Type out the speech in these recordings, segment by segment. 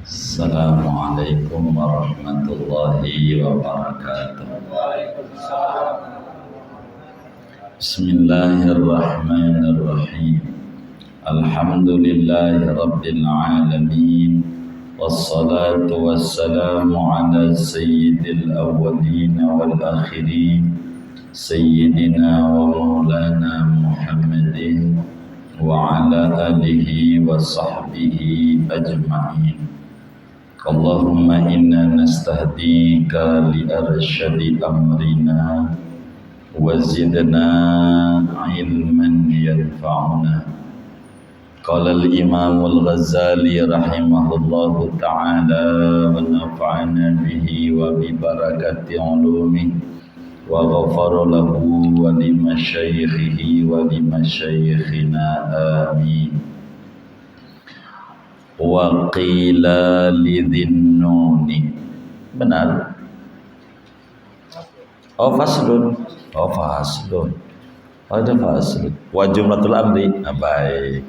Assalamualaikum warahmatullahi wabarakatuh. Bismillahirrahmanirrahim. Alhamdulillahi rabbil alamin. Wassalatu wassalamu ala sayyidil awwalin wal akhirin, sayyidina wa maulana Muhammadin wa ala alihi wa sahbihi ajma'in. Allahumma inna nastahdika li arsyadi amrina wa zidna ilman yanfa'una. Qala al-Imam al-Ghazali rahimahullahu ta'ala wa nafa'ana bihi wa bi barakati ulumi wa ghafara lahu wa li masyaikhihi wa li masyaikhina amin. Wa qila lidhinnuni. Benar? Faslun. Faslun. Ada faslun. Wa jumlatul amri. Baik.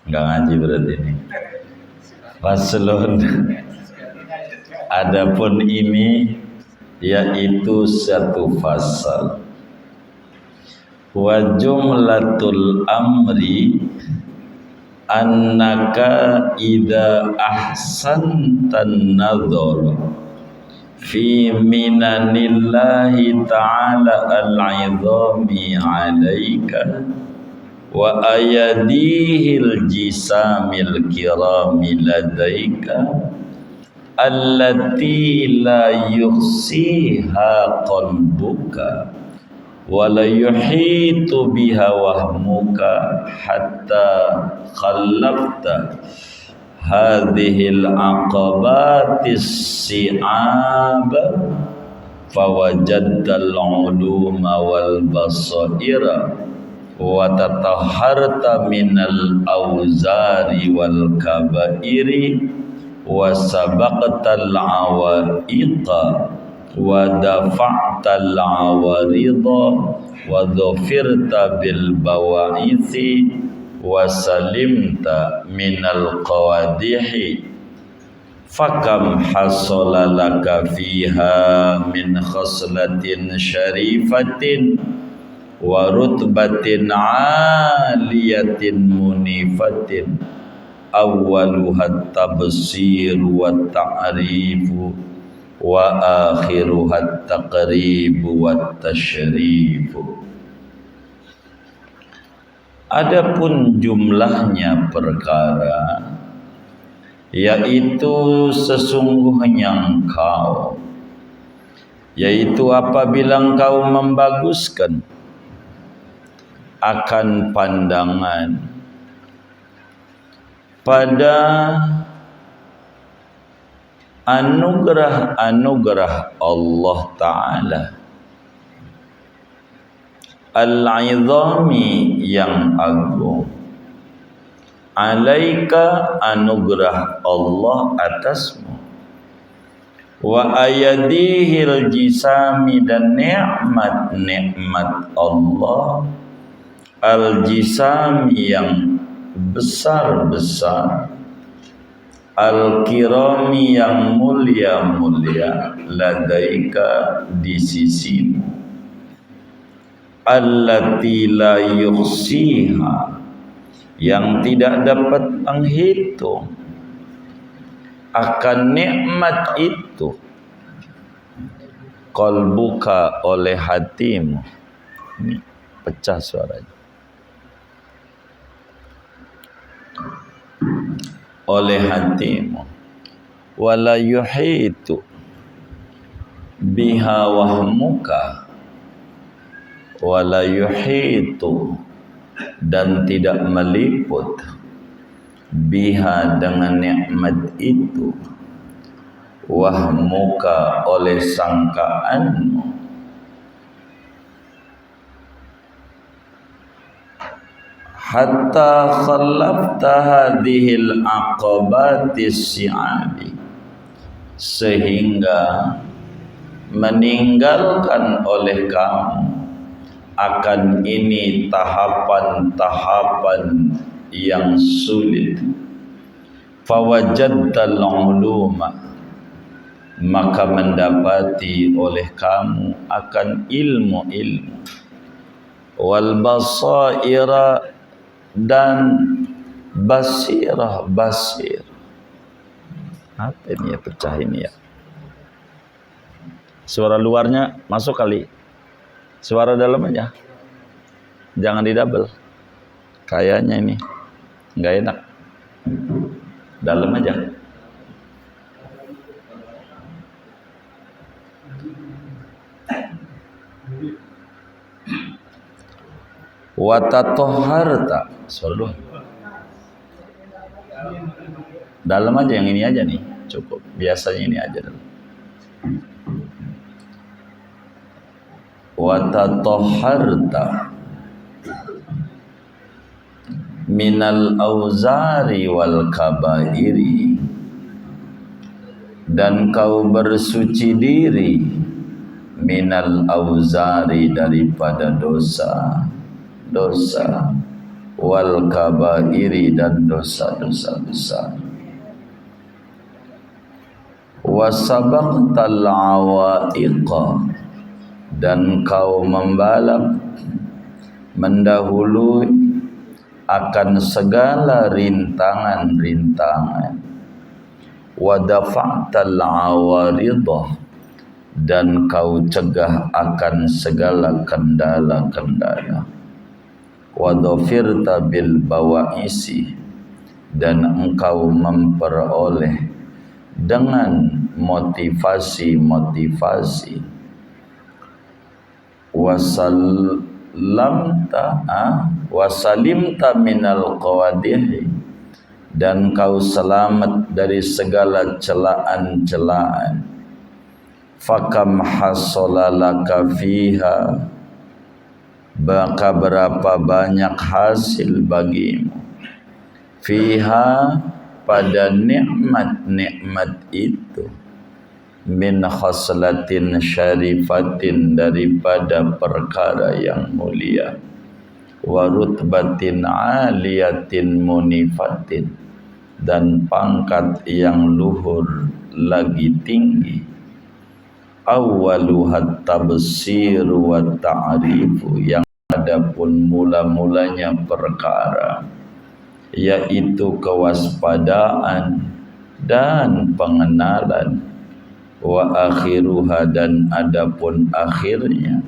Enggak ngaji berarti ini. Faslun. Adapun ini yaitu satu fasal. Wa jumlatul amri annaka idza ahsantan nadhar fi minanillahi ta'ala al-'idhami 'alaika wa ayadihil jisamil kirami ladaika allati la yuhsiha qalbuka wa la yuhitu biha wahmuka hatta khallafta hadhil aqabatis si'ab fawajadtal uluma wal basaira wa tatahharta minal awzari wal kabairi wa sabaqtal awaiqa wa dafa'tal awarida wa dhafirta bil bawaithi wa salimta minal qawadihi fakam hasala laka fiha min khaslatin syarifatin wa rutbatin aliyatin munifatin awwaluha tabsir wa ta'rifu wa akhiruha taqribu wa tashrifu. Adapun jumlahnya perkara, yaitu sesungguhnya engkau, yaitu apabila engkau membaguskan akan pandangan pada anugerah-anugerah Allah Ta'ala al-'idhami yang agung, alaika anugerah Allah atasmu, wa ayadihil jisami dan nikmat-nikmat Allah al-jisami yang besar-besar, al-kirami yang mulia-mulia, ladaika di sisimu, allati la yuhsiha yang tidak dapat menghitung akan nikmat itu, qalbuka oleh hatimu. Ini pecah suaranya. Oleh hatimu, wala yuhitu biha wahmuka, wala yuhitu dan tidak meliput biha dengan nikmat itu, wahmuka oleh sangkaanmu, hatta khallafta hadhil aqabatis si'abi, sehingga meninggalkan oleh kamu akan ini tahapan-tahapan yang sulit. Fawajadtal uluma, maka mendapati oleh kamu akan ilmu-ilmu, wal basaira, dan basirah. Apa ini ya, pecah ini ya, suara luarnya masuk kali, suara dalam aja, jangan di double, kayaknya ini nggak enak, dalam aja. Watatoharta, suara luar dalam aja, yang ini aja nih cukup, biasanya ini aja dalam. Watatoharta minal auzari wal kabairi, dan kau bersuci diri minal auzari, daripada dosa wal kabairi, dan dosa-dosa besar. Wasabaqtal awaiqa, dan kau membalap, mendahului akan segala rintangan-rintangan. Wadafa'tal awaridah, dan kau cegah akan segala kendala-kendala. Wadhafirta bil bawaisi, dan engkau memperoleh dengan motivasi-motivasi. Wasalimta minal qawadih, dan kau selamat dari segala celaan-celaan. Fakam hasolalaka fiha, maka berapa banyak hasil bagimu, fiha, pada nikmat-nikmat itu, min khaslatin syarifatin, daripada perkara yang mulia, wa rutbatin aliyatin munifatin, dan pangkat yang luhur lagi tinggi. Awwaluhat tabsiru wa ta'rifu, yang adapun mula-mulanya perkara, yaitu kewaspadaan dan pengenalan. Wa akhiruha, dan adapun akhirnya,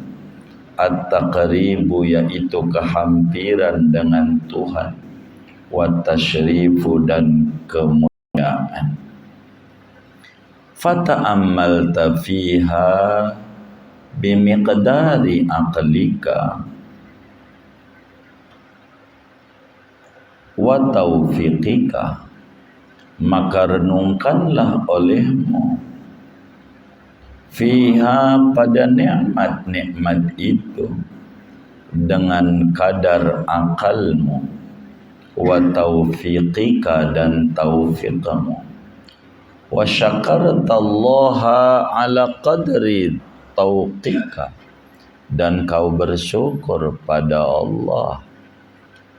at-taqribu, yaitu kehampiran dengan Tuhan. Wa tasyrifu, dan kemuliaan. Fata'ammalta fiha bimiqdari aqlika wa taufiqika, maka renungkanlah olehmu fiha, pada nikmat-nikmat itu, dengan kadar akalmu, wa taufiqika, dan taufiqmu, wa syakartallaha ala qadri tauqika, dan kau bersyukur pada Allah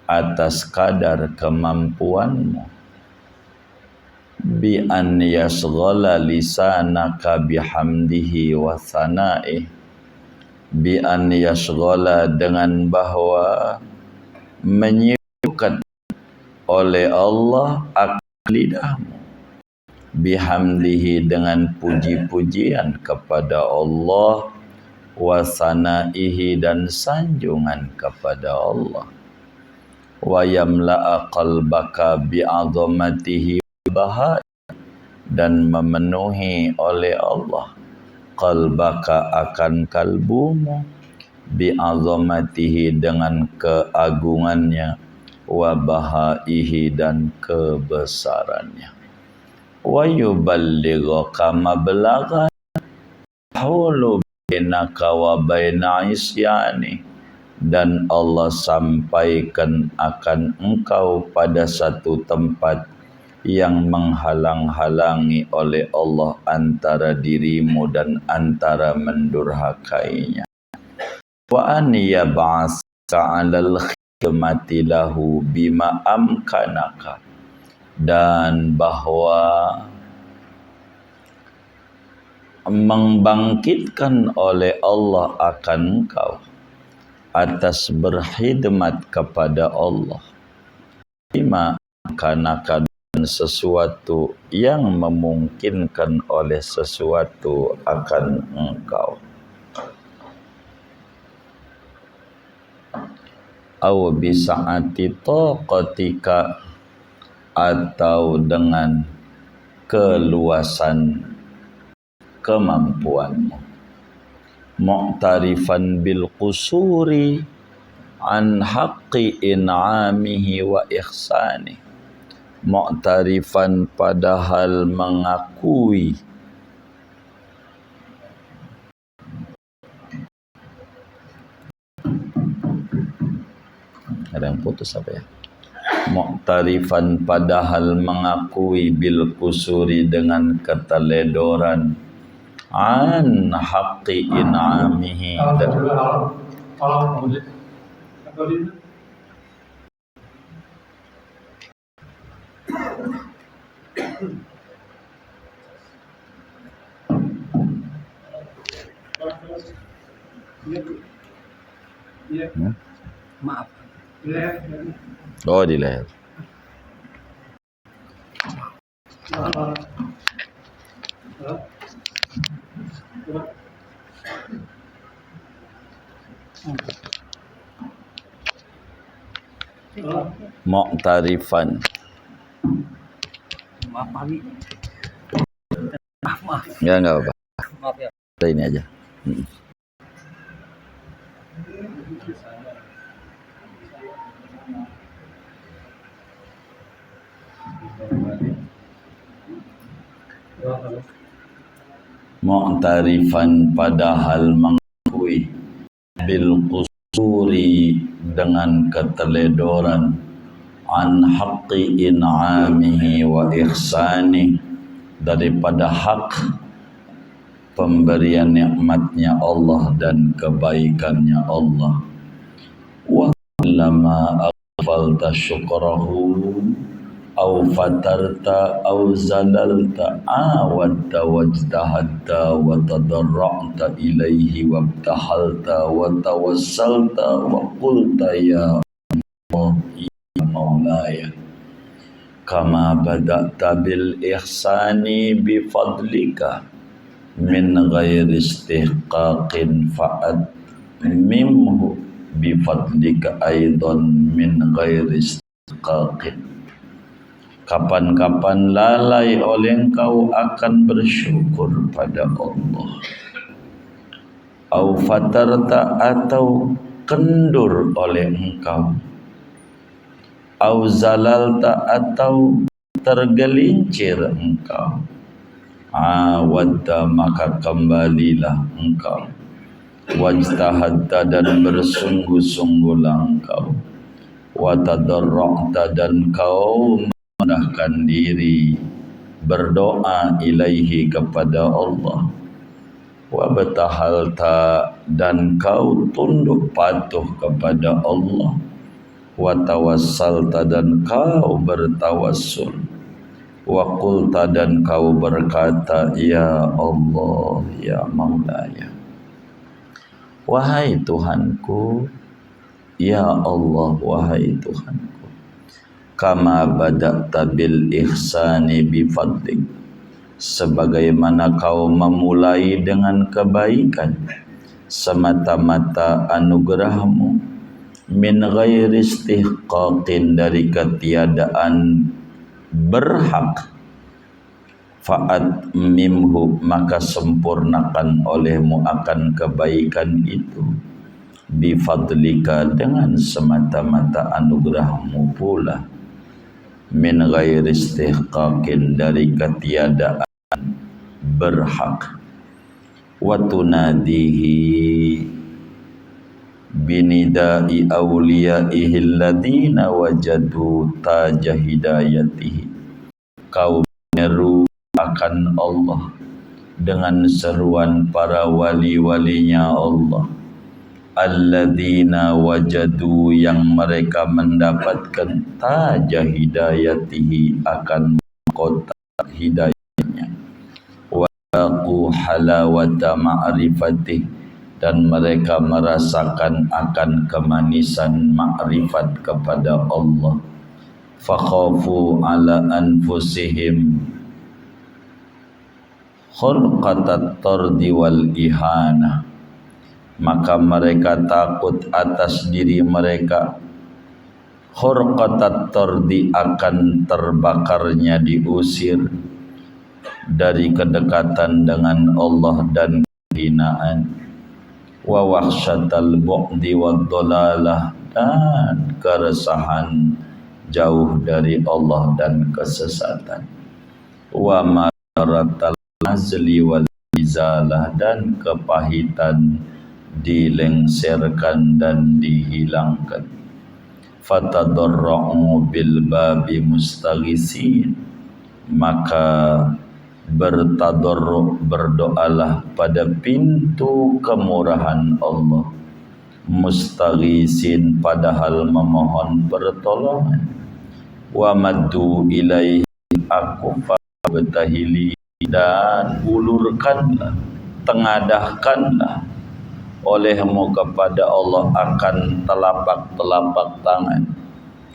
atas kadar kemampuanmu. Bi an yasghala lisanaka bihamdihi wa sana'ih, bi an yasghala, dengan bahwa menyibukkan oleh Allah akan lidahmu, bihamdihi, dengan puji-pujian kepada Allah, wa sanaihi, dan sanjungan kepada Allah, wa yamla'a qalbaka bi'azamatihi bahaya, dan memenuhi oleh Allah qalbaka, akan kalbumu, bi'azamatihi, dengan keagungannya, wa bahaihi, dan kebesarannya. Wa yuballighaka mablaghan hulu bainaka wa baina isyani, dan Allah sampaikan akan engkau pada satu tempat yang menghalang-halangi oleh Allah antara dirimu dan antara mendurhakainya. Wa an yab'atsaka 'alal matilahu bima amkanaka, dan bahwa membangkitkan oleh Allah akan engkau atas berkhidmat kepada Allah, bima amkanaka, dan sesuatu yang memungkinkan oleh sesuatu akan engkau, au bisa'ati taqatika, atau dengan keluasan kemampuanmu, mu'tarifan bil qusuri an haqqi in'amihi wa ihsani, mu'tarifan padahal mengakui, ada yang putus apa ya, mu'tarifan padahal mengakui, bil kusuri dengan keteledoran, an haqqi in'amihi, Maaf. oh di leher. Mu'tarifan. Maaf, Abi. Maaf. Ya enggak apa-apa. Maaf ya. Ini aja. Mu'tarifan padahal mengakui, bil qusuri dengan keteledoran, an haqqi in'amihi wa ihsani, daripada hak pemberian nikmatnya Allah dan kebaikannya Allah. Wa lama aghfalta syukrahu au fatarta au zalalta awadta wajtahadta wa tadarra'ta ilaihi wabtahalta wa tawassalta wa qulta ya Allah ya maulaya, kama bada'ta bil ihsani bi fadlika min ghairi istihqaqin fa'at mimhu bi fadlika aidan min ghairi istihqaqin. Kapan-kapan lalai oleh engkau akan bersyukur pada Allah, au fatarta atau kendur oleh engkau, au zalalta atau tergelincir engkau, awadda maka kembalilah engkau, wajtahadta dan bersungguh-sungguhlah engkau, wa tadarra'ta dan kau merendahkan diri berdoa ilaihi kepada Allah, wa batahalta dan kau tunduk patuh kepada Allah, wa tawassalta dan kau bertawassul, wa qulta dan kau berkata ya Allah ya maulaya, wahai Tuhanku, ya Allah wahai Tuhanku, kama bada'ta bil ihsani bi fadlik, sebagaimana kau memulai dengan kebaikan semata-mata anugerahmu, min ghairi istihqaqin dari ketiadaan berhak, fa'at mimhu maka sempurnakan olehmu akan kebaikan itu, bi fadlika dengan semata-mata anugerahmu pula, min ghairi istihqaqin dari ketiadaan berhak, wa tunadihi binidai awliyaihi alladhina wajadu taja hidayatihi, kau menyeru akan Allah dengan seruan para wali-walinya Allah alladzina wajadu yang mereka mendapatkan taja hidayatihi akan kota hidayahnya, waqu halawata ma'rifatih dan mereka merasakan akan kemanisan ma'rifat kepada Allah, fakhafu ala anfusihim khurqatat tardi wal ihana, maka mereka takut atas diri mereka khurqatat tardi akan terbakarnya diusir dari kedekatan dengan Allah dan kehinaan, wa wahsyatal bu'di wad dhalalah dan keresahan jauh dari Allah dan kesesatan, wa maratal azli wal izalah dan kepahitan dilengserkan dan dihilangkan, fatadarra'u bil babi mustaghisin, maka bertadarru' berdoalah pada pintu kemurahan Allah, mustaghisin padahal memohon pertolongan, wa maddu ilaihi akufa betahili dan ulurkanlah, tengadahkanlah olehmu kepada Allah akan telapak-telapak tangan,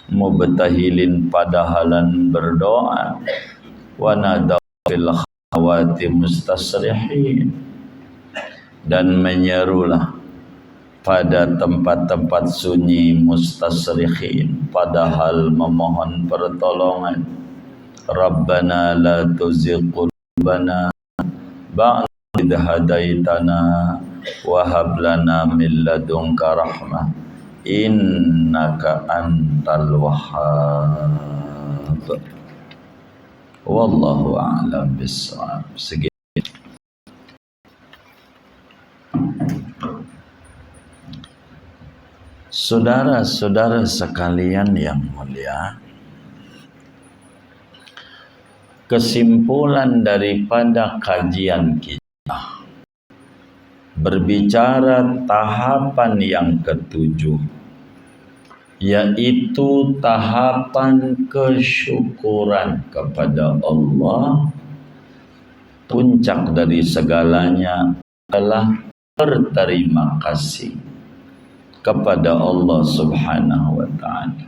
mubtahilin padahalan berdoa, wa nadaw fil khawati mustasrihin dan menyerulah pada tempat-tempat sunyi mustasrihin padahal memohon pertolongan, Rabbana la tuzigh qulubana ba'da idh hadaitana wa hab lana min ladunka rahmah innaka antal wahhab. Wallahu a'lam bissawab. Saudara-saudara sekalian yang mulia, kesimpulan daripada kajian kita berbicara tahapan yang ketujuh, yaitu tahapan kesyukuran kepada Allah. Puncak dari segalanya adalah berterima kasih kepada Allah Subhanahu wa ta'ala.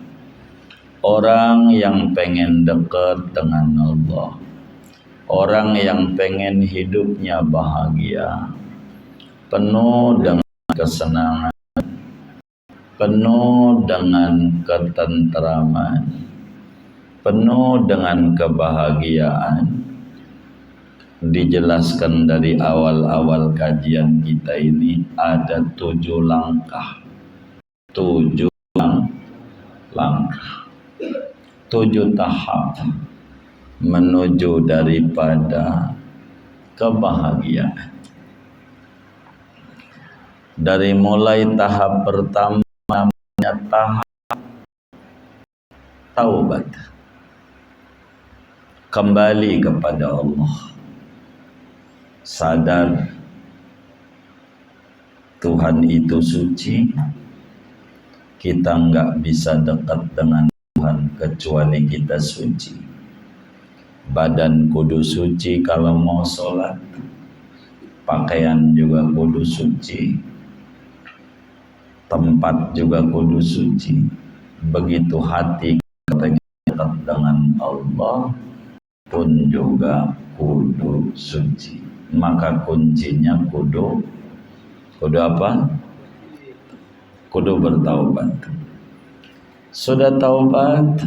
Orang yang pengen dekat dengan Allah, orang yang pengen hidupnya bahagia, penuh dengan kesenangan, penuh dengan ketentraman, penuh dengan kebahagiaan, dijelaskan dari awal-awal kajian kita ini ada 7 langkah, 7 langkah, 7 tahap menuju daripada kebahagiaan. Dari mulai tahap pertama namanya tahap taubat, kembali kepada Allah, sadar Tuhan itu suci, kita enggak bisa dekat dengan Tuhan kecuali kita suci. Badan kudu suci kalau mau sholat, pakaian juga kudu suci, tempat juga kudu suci. Begitu hati kita dekat dengan Allah pun juga kudu suci. Maka kuncinya kudu apa? Kudu bertaubat. Sudah taubat,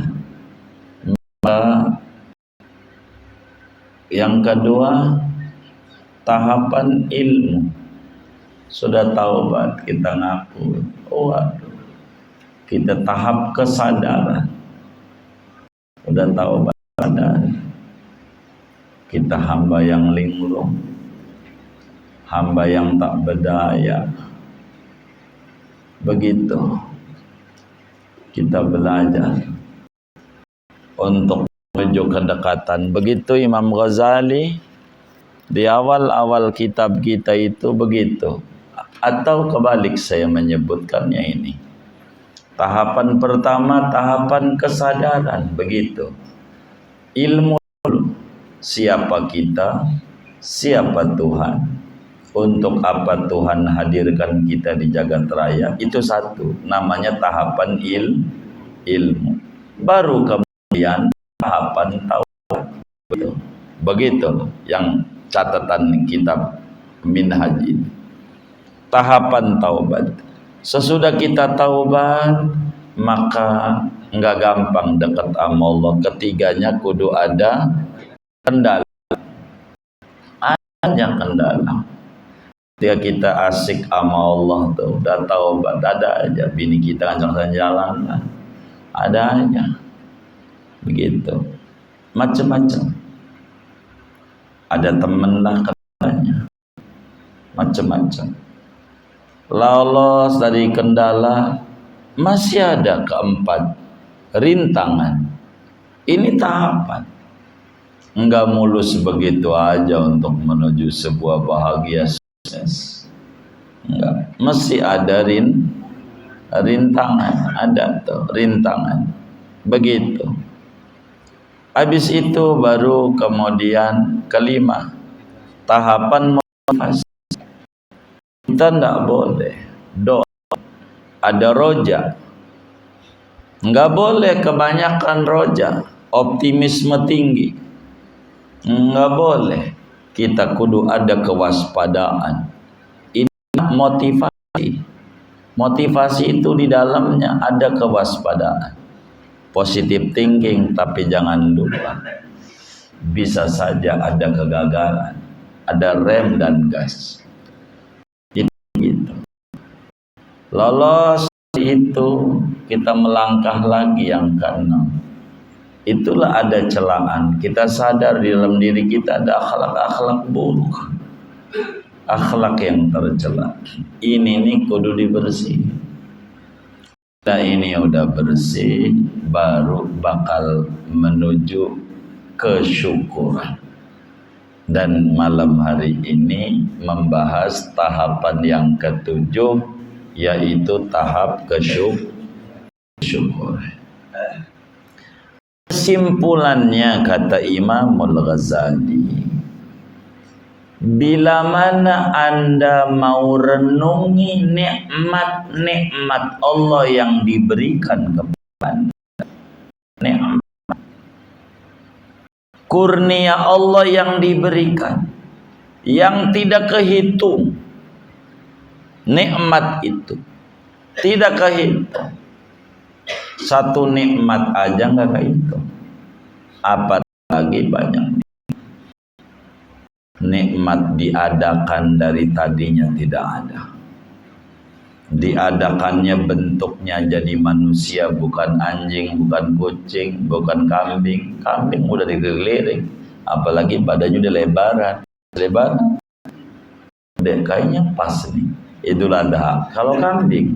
maka yang kedua tahapan ilmu. Sudah taubat, kita ngaku, waduh, kita tahap kesadaran. Sudah taubat, sadar kita hamba yang linglung, hamba yang tak berdaya. Begitu kita belajar untuk menuju kedekatan. Begitu Imam Ghazali di awal-awal kitab kita itu begitu. Atau kebalik saya menyebutkannya ini. Tahapan pertama tahapan kesadaran, begitu. Ilmu dulu. Siapa kita? Siapa Tuhan? Untuk apa Tuhan hadirkan kita di jagat raya? Itu satu, namanya tahapan ilmu. Baru kemudian tahapan taubat. Begitu yang catatan kitab Minhaj ini. Tahapan taubat. Sesudah kita taubat, maka enggak gampang dekat sama Allah. Ketiganya kudu ada kendala. Ada kendala. Ketika kita asik sama Allah tuh, udah taubat, ada aja bini kita ngajak jalan, ada aja. Begitu. Macam-macam. Ada temen lah katanya. Macam-macam. Lolos dari kendala, masih ada keempat, rintangan. Ini tahapan. Enggak mulus begitu aja untuk menuju sebuah bahagia sukses. Enggak, mesti ada rintangan, ada tuh rintangan. Begitu. Habis itu baru kemudian kelima, tahapan motivasi. Kita tidak boleh ada roja, nggak boleh kebanyakan roja, optimisme tinggi, nggak boleh. Kita kudu ada kewaspadaan. Ini motivasi itu di dalamnya ada kewaspadaan, positive thinking, tapi jangan lupa bisa saja ada kegagalan, ada rem dan gas. Lolos itu kita melangkah lagi yang keenam. Itulah ada celaan. Kita sadar di dalam diri kita ada akhlak-akhlak buruk, akhlak yang tercela. Ini nih kudu dibersih. Nah ini udah bersih, baru bakal menuju kesyukuran. Dan malam hari ini membahas tahapan yang ketujuh, yaitu tahap kesyukur. Kesimpulannya kata Imamul Ghazali, bila mana Anda mau renungi nikmat-nikmat Allah yang diberikan kepada Anda, nikmat kurnia Allah yang diberikan, yang tidak kehitung. Nikmat itu tidak kehitung. Satu nikmat aja nggak kehitung, apalagi banyak nikmat diadakan dari tadinya tidak ada. Diadakannya bentuknya jadi manusia, bukan anjing, bukan kucing, bukan kambing. Kambing udah dikeliling, apalagi badannya udah lebar. Deh kayaknya pas nih Idul Adha. Kalau kambing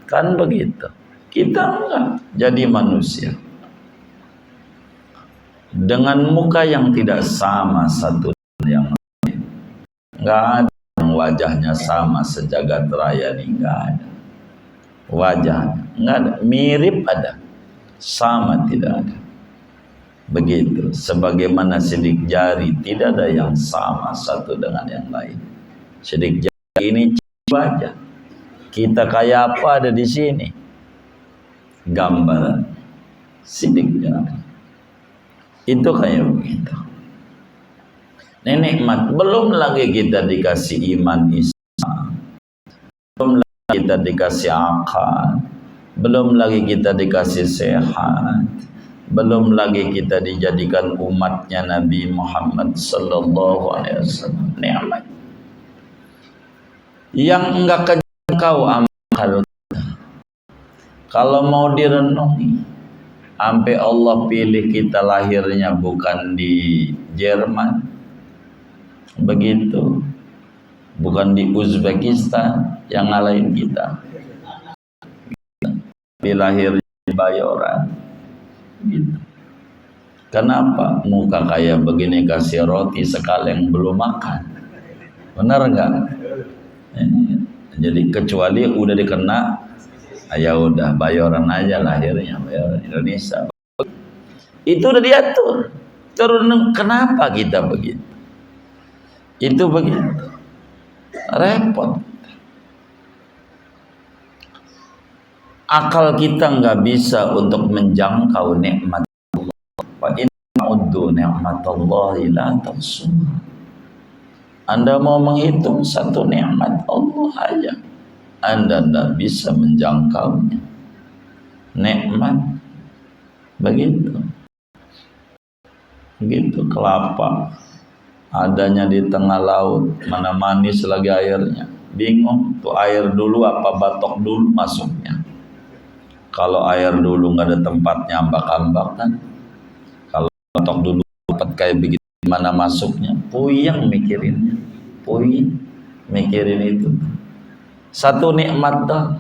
kan begitu. Kita enggak, jadi manusia dengan muka yang tidak sama satu yang lain. Enggak ada yang wajahnya sama sejagat raya nih, enggak ada. Wajah enggak ada, mirip ada, sama tidak ada. Begitu, sebagaimana sidik jari tidak ada yang sama satu dengan yang lain. Sidik jari ini wajah kita kayak apa ada di sini, gambaran sidik jari itu kayak begitu. Ini nikmat. Belum lagi kita dikasih iman Islam, belum lagi kita dikasih akal, belum lagi kita dikasih sehat, belum lagi kita dijadikan umatnya Nabi Muhammad sallallahu alaihi wasallam. Nikmat yang enggak kejangkau akal. Kalau mau direnungi, sampai Allah pilih kita lahirnya bukan di Jerman, begitu, bukan di Uzbekistan yang ngalahin kita, lahir di Bayoran, gitu. Kenapa? Muka kayak begini kasih roti sekali yang belum makan, benar enggak? Jadi kecuali udah dikena, ya udah bayaran aja lahirnya, bayaran Indonesia. Itu udah diatur. Terus kenapa kita begitu? Itu begitu. Repot. Akal kita nggak bisa untuk menjangkau nikmat Allah. Wa in ta'uddu ni'matallahi la tuhsuha. Anda mau menghitung satu nikmat Allah aja, Anda tidak bisa menjangkaunya. Nikmat begitu. Begitu kelapa adanya di tengah laut, mana manis lagi airnya. Bingung tuh air dulu apa batok dulu masuknya. Kalau air dulu nggak ada tempatnya ambak-ambak kan. Kalau batok dulu tempat kayak begitu mana masuknya, puyeng mikirinnya. Puyeng mikirin itu. Satu nikmat dah.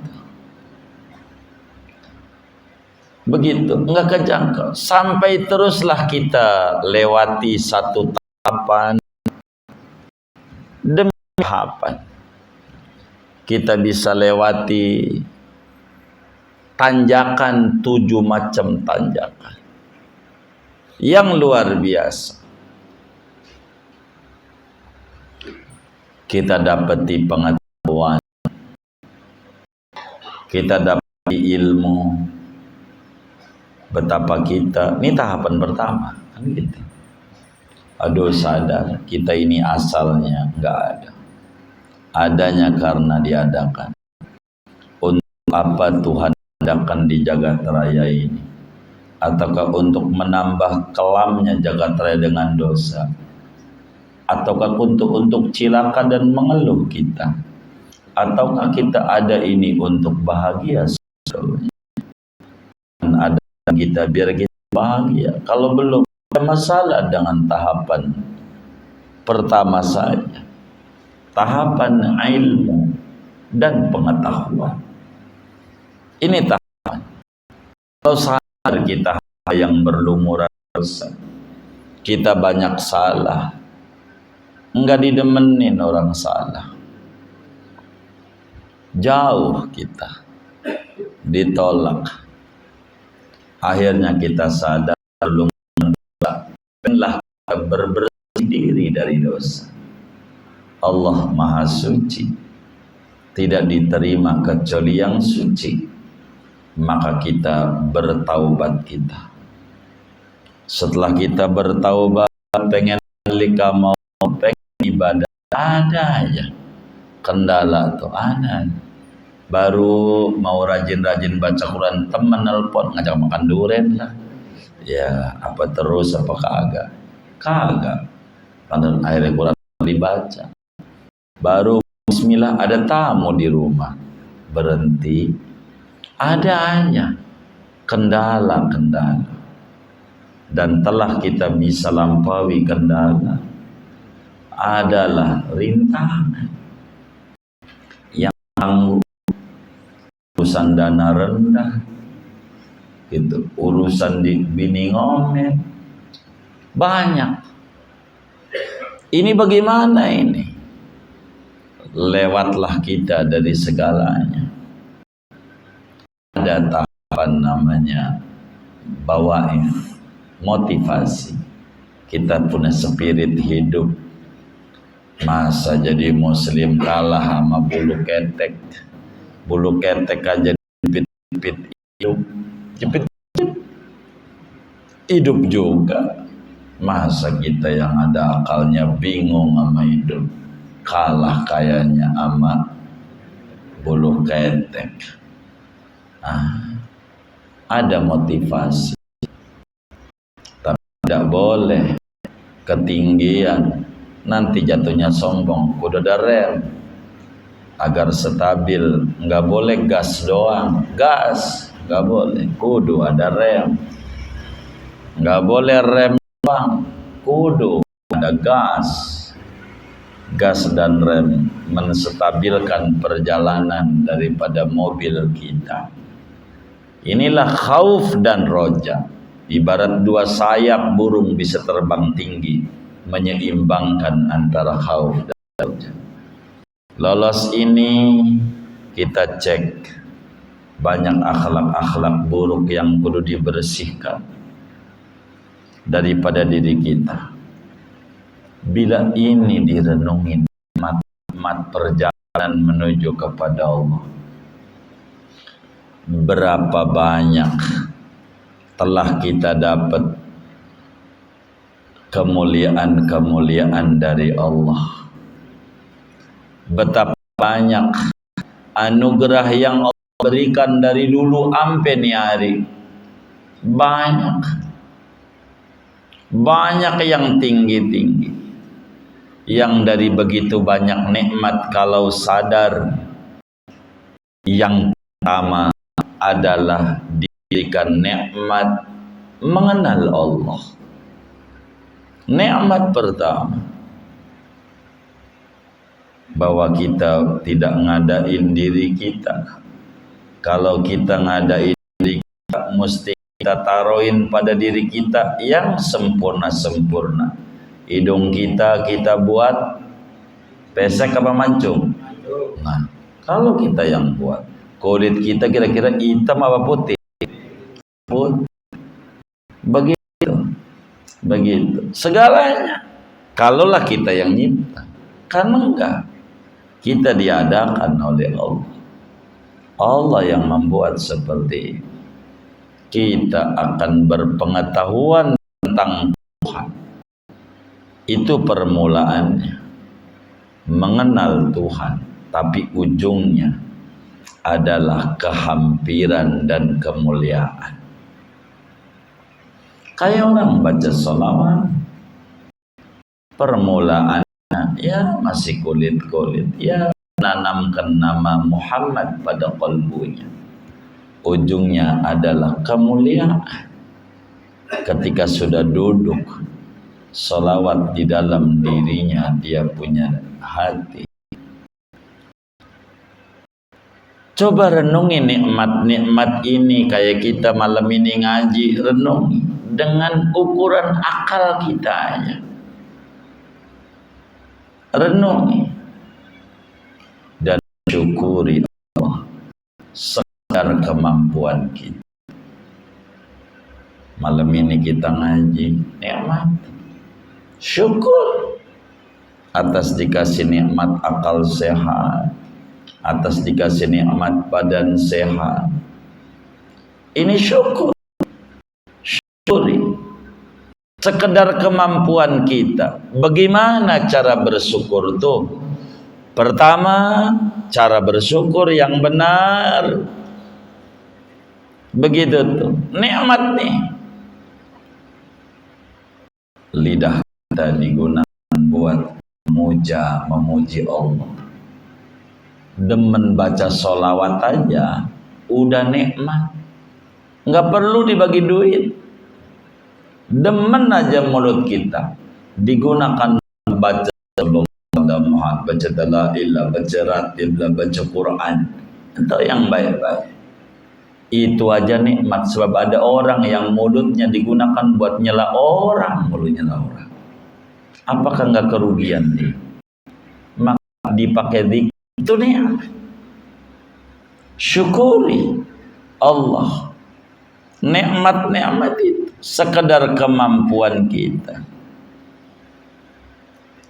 Begitu, nggak kejangkau. Sampai teruslah kita lewati satu tahapan demi tahapan. Kita bisa lewati tanjakan 7 macam tanjakan yang luar biasa. Kita dapati pengetahuan, kita dapati ilmu. Betapa kita, ini tahapan pertama kan gitu. Aduh sadar kita ini asalnya nggak ada, adanya karena diadakan. Untuk apa Tuhan adakan di jagat raya ini? Ataukah untuk menambah kelamnya jagat raya dengan dosa? Ataukah untuk cilaka dan mengeluh kita? Ataukah kita ada ini untuk bahagia sebetulnya? Dan ada kita biar kita bahagia. Kalau belum ada masalah dengan tahapan pertama saja, tahapan ilmu dan pengetahuan. Ini tahapan. Kalau sadar kita yang berlumuran dosa, kita banyak salah, enggak didemenin orang salah, jauh kita ditolak. Akhirnya kita sadar berlumuran, berbersih diri dari dosa. Allah Maha Suci, tidak diterima kecuali yang suci. Maka kita bertaubat kita. Setelah kita bertaubat, pengen lika mau pengen ibadah, ada aja kendala tuh, ada. Baru mau rajin-rajin baca Quran, temen nelpon ngajak makan durian lah. Ya apa terus apa kagak? Kagak. Padahal akhirnya Quran dibaca. Baru bismillah ada tamu di rumah, berhenti. Ada aja kendala-kendala. Dan telah kita bisa lampaui kendala, adalah rintangan yang urusan dana rendah, gitu, urusan di bini ngomel banyak. Ini bagaimana ini? Lewatlah kita dari segalanya. Ada tahapan namanya bawaif, motivasi. Kita punya spirit hidup. Masa jadi muslim kalah sama bulu ketek? Bulu ketek aja jepit-jepit hidup, jepit-jepit hidup juga. Masa kita yang ada akalnya bingung sama hidup, kalah kayaknya sama bulu ketek. Ada motivasi, tapi tidak boleh ketinggian, nanti jatuhnya sombong. Kudu ada rem agar stabil, nggak boleh gas doang, gas nggak boleh, kudu ada rem. Nggak boleh rem doang, kudu ada gas. Gas dan rem menstabilkan perjalanan daripada mobil kita. Inilah khauf dan roja. Ibarat dua sayap burung bisa terbang tinggi, menyeimbangkan antara khauf dan roja. Lolos ini kita cek banyak akhlak-akhlak buruk yang perlu dibersihkan daripada diri kita. Bila ini direnungi mat perjalanan menuju kepada Allah, berapa banyak telah kita dapat kemuliaan-kemuliaan dari Allah. Betapa banyak anugerah yang Allah berikan dari dulu sampai nih hari. Banyak yang tinggi-tinggi. Yang dari begitu banyak nikmat, kalau sadar, yang pertama adalah diberikan nikmat mengenal Allah. Nikmat pertama, bahwa kita tidak ngadain diri kita. Kalau kita ngadain diri kita, mesti kita taruhin pada diri kita yang sempurna-sempurna. Hidung kita buat pesek apa mancung? Nah, kalau kita yang buat, kulit kita kira-kira hitam apa putih? Putih. Begitu. Segalanya. Kalaulah kita yang nyipta, kan enggak. Kita diadakan oleh Allah. Allah yang membuat seperti ini. Kita akan berpengetahuan tentang Tuhan. Itu permulaannya. Mengenal Tuhan. Tapi ujungnya adalah kehampiran dan kemuliaan. Kayak orang baca sholawat. Permulaannya ya masih kulit-kulit. Ya nanamkan nama Muhammad pada kalbunya. Ujungnya adalah kemuliaan. Ketika sudah duduk sholawat di dalam dirinya, dia punya hati. Coba renungi nikmat-nikmat ini. Kayak kita malam ini ngaji, renungi dengan ukuran akal kita aja. Renungi dan syukuri Allah sekedar kemampuan kita. Malam ini kita ngaji, nikmat. Syukur atas dikasih nikmat akal sehat, atas dikasih nikmat badan sehat. Ini syukur. Syukuri. Sekedar kemampuan kita. Bagaimana cara bersyukur tuh? Pertama, cara bersyukur yang benar. Begitu tuh. Nikmat nih. Lidah kita digunakan buat memuji Allah. Demen baca sholawat aja udah nikmat. Nggak perlu dibagi duit. Demen aja mulut kita digunakan baca Muhammad, baca dalailah, baca ratiblah, baca Quran. Itu yang baik-baik. Itu aja nikmat. Sebab ada orang yang mulutnya digunakan buat nyela orang, mulutnya nyela orang. Apakah nggak kerugian nih? Maka dipakai zikir itu nikmat. Syukuri Allah. Nikmat-nikmat itu sekedar kemampuan kita.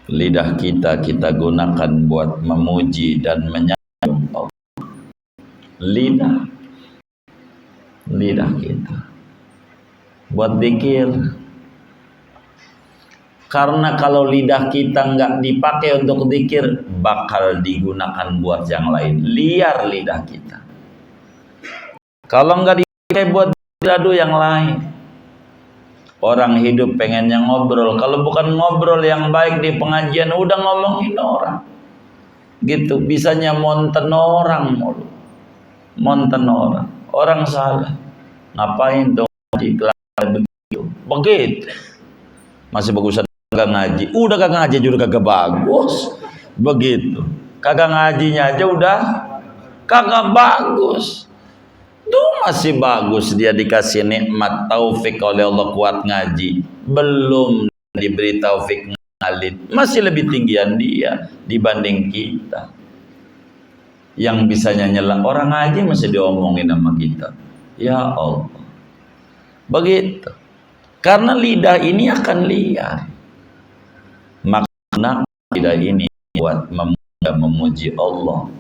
Lidah kita gunakan buat memuji dan menyanjung Allah. Lidah kita buat zikir. Karena kalau lidah kita nggak dipakai untuk zikir, bakal digunakan buat yang lain. Liar lidah kita. Kalau nggak dipakai buat gaduh yang lain. Orang hidup pengennya ngobrol. Kalau bukan ngobrol yang baik di pengajian, udah ngomongin orang. Gitu, bisanya monten orang mulu. Monten orang. Orang salah. Ngapain dong begitu? Begitu. Masih bagusan kagak ngaji. Udah kagak ngaji juga kagak bagus. Begitu. Kagak ngajinya aja udah kagak bagus. Tuh masih bagus dia dikasih nikmat taufik oleh Allah kuat ngaji. Belum diberi taufik ngalit. Masih lebih tinggian dia dibanding kita. yang bisanya nyela orang aja masih diomongin sama kita. Ya Allah. Begitu. Karena lidah ini akan liar. Makna lidah ini buat memuji Allah,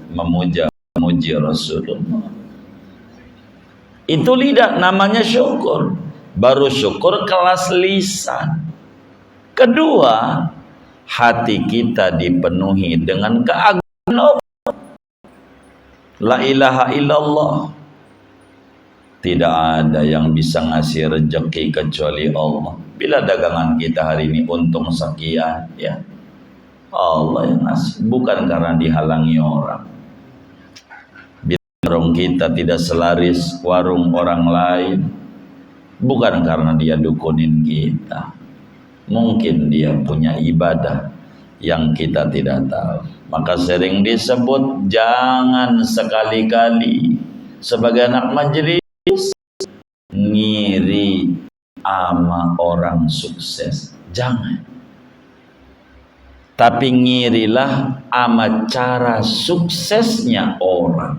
memuji Rasulullah. Itu lidah namanya syukur. Baru syukur kelas lisan. Kedua, hati kita dipenuhi dengan keagungan Allah. La ilaha illallah. Tidak ada yang bisa ngasih rezeki kecuali Allah. Bila dagangan kita hari ini untung sekian, ya Allah yang ngasih, bukan karena dihalangi orang. Bila warung kita tidak selaris warung orang lain, bukan karena dia dukunin kita. Mungkin dia punya ibadah yang kita tidak tahu. Maka sering disebut, jangan sekali-kali sebagai anak majelis ngiri ama orang sukses. Jangan. Tapi ngirilah ama cara suksesnya orang.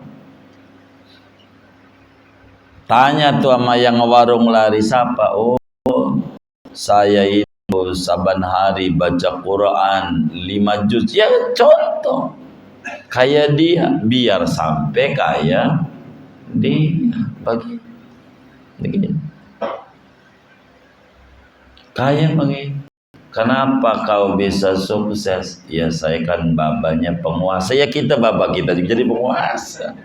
Tanya tuh sama yang warung laris apa? Oh, saya itu saban hari baca Quran 5 juz. Ya contoh. Kayak dia, biar sampai kayak dia. Begini. Kayak begini. Kenapa kau bisa sukses? Ya saya kan babanya penguasa. Ya kita bapak kita juga jadi penguasa.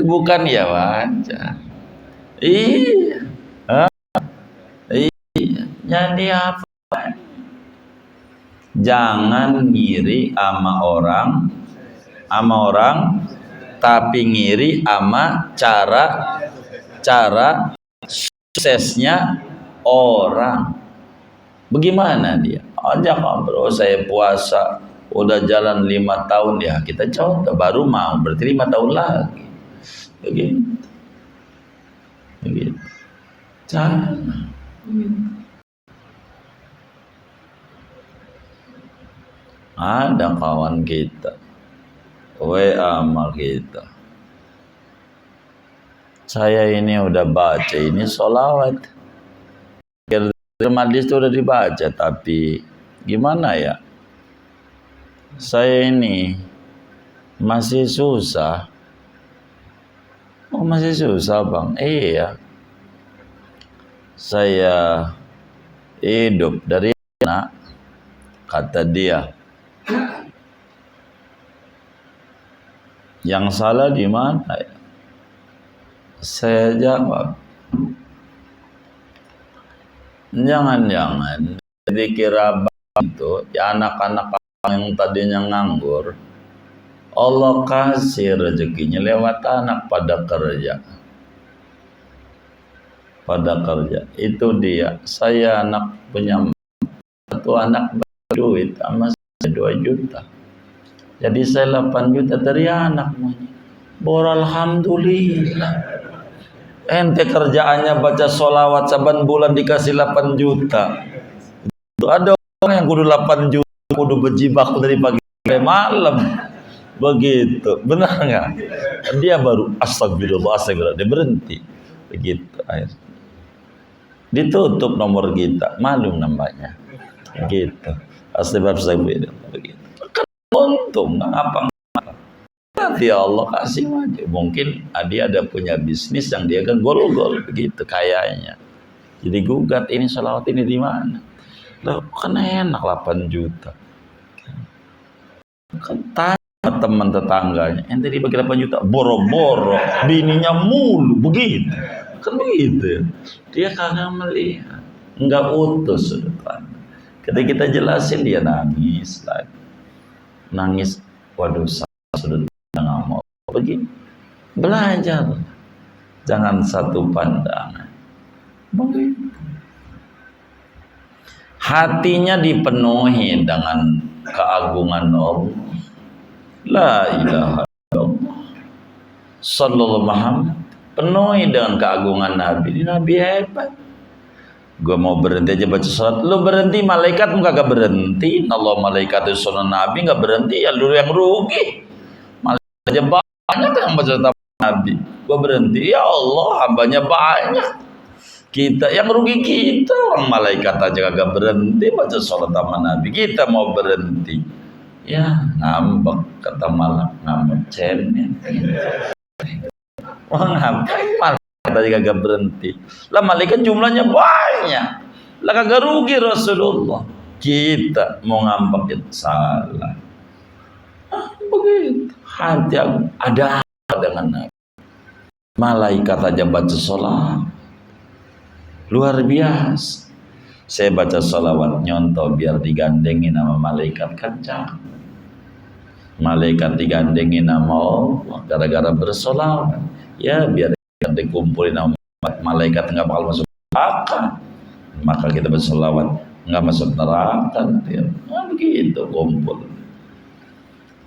Bukan ya wajar. Iya. Iya. Jadi apa? Jangan ngiri ama orang, tapi ngiri ama cara suksesnya orang. Bagaimana dia? Ajak bro, saya puasa udah jalan 5 tahun ya, kita contoh baru mau berarti 5 tahun lagi. Begitu. Jangan. Ada kawan kita WA sama kita, saya ini udah baca ini sholawat majlis itu udah dibaca, tapi gimana ya, saya ini masih susah. Oh masih susah bang? Iya, saya hidup dari anak, kata dia. Yang salah di mana ya? Saya jawab, jangan-jangan dikira itu ya anak-anak yang tadinya nganggur, Allah kasih rezekinya lewat anak pada kerja. Itu dia. Saya anak punya satu anak berduit sama saya 2 juta. Jadi saya 8 juta dari anak. Alhamdulillah. Ente kerjaannya baca sholawat saban bulan dikasih 8 juta. Itu ada orang yang kudu 8 juta kudu berjibaku dari pagi sampai malam. Begitu. Benar nggak? Dia baru astagfirullah, dia berhenti. Begitu akhirnya. Ditutup nomor kita, malum namanya. Gitu. Astagfirullah begitu. Kan untung ngapa? Nanti Allah kasih aja. Mungkin dia ada punya bisnis yang dia kan gol-gol begitu kayaknya. Jadi gugat ini sholawat ini di mana? Loh, kan enak 8 juta. Kan tanya teman tetangganya, ente dibagi 8 juta, boro-boro, bininya mulu begitu. Kan begitu. Dia kagak melihat, enggak utuh sudut pandang. Ketika kita jelasin dia nangis lagi. Nangis, waduh sudut nggak mau begini. Belajar, jangan satu pandangan. Begitu. Hatinya dipenuhi dengan keagungan Allah. La ilaha illallah. Sallallahu Muhammad. Penuhi dengan keagungan Nabi. Ini Nabi hebat. Gue mau berhenti aja baca salat, lu berhenti, malaikat kagak berhenti. Allah malaikat itu sunnah Nabi nggak berhenti, ya lu yang rugi. aja banyak yang baca Nabi. Gua berhenti, ya Allah, hambanya banyak. Kita yang rugi kita, orang malaikat aja kagak berhenti baca sholat sama Nabi. Kita mau berhenti, ya ngambek, kata malak, ngambek cemen. Wah, ngapain malaikat aja kagak berhenti? Lah malaikat jumlahnya banyak, lah kagak rugi Rasulullah. Kita mau ngambek salah. Begitu hati aku ada apa dengan Nabi? Malaikat aja baca sholat luar biasa. Saya baca sholawat nyontoh biar digandengin sama malaikat kancang. Malaikat digandengin sama Allah gara-gara bersolawat. Ya biar dikumpulin sama malaikat nggak bakal masuk neraka. Maka kita bersolawat nggak masuk neraka. Nah, begitu kumpul.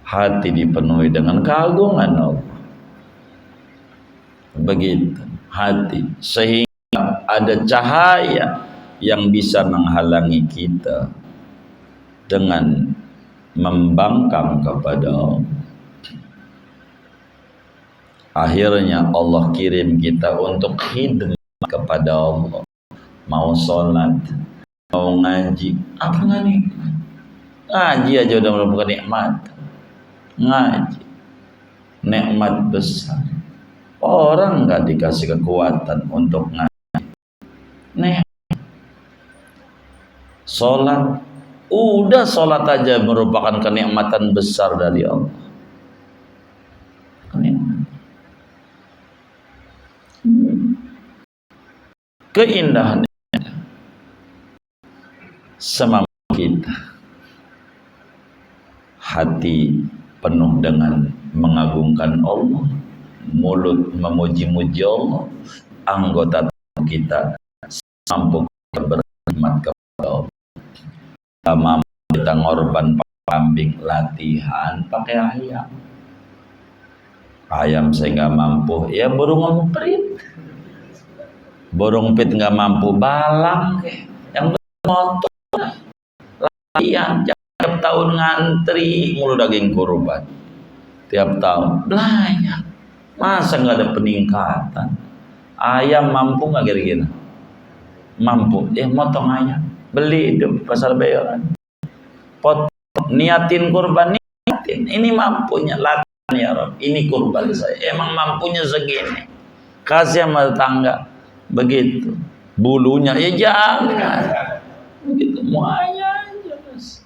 Hati dipenuhi dengan keagungan Allah. Begitu hati sehingga ada cahaya yang bisa menghalangi kita dengan membangkang kepada Allah. Akhirnya Allah kirim kita untuk khidmat kepada Allah. Mau sholat, mau ngaji, apa nggak nikmat? Ngaji aja udah merupakan nikmat. Ngaji nikmat besar. Orang nggak dikasih kekuatan untuk ngaji. Sholat, udah sholat aja merupakan kenikmatan besar dari Allah. Keindahan semampu kita, hati penuh dengan mengagungkan Allah, mulut memuji-muji Allah, anggota kita mampu berkhidmat kepada Allah. Mampu kita ngorban kambing, latihan pakai ayam saya nggak mampu, ya burung emprit. Burung emprit nggak mampu, balang yang motor latihan tiap tahun ngantri mulu daging kurban tiap tahun banyak. Masa nggak ada peningkatan? Ayam mampu nggak kira-kira? Mampu, motong ayam, beli di pasar Bayoran, potong, niatin kurban, niatin, ini mampunya, latihan ya Rob, ini kurban saya, emang mampunya segini, kasih sama tetangga, begitu, bulunya, ya jangan, begitu, muanya aja, mas.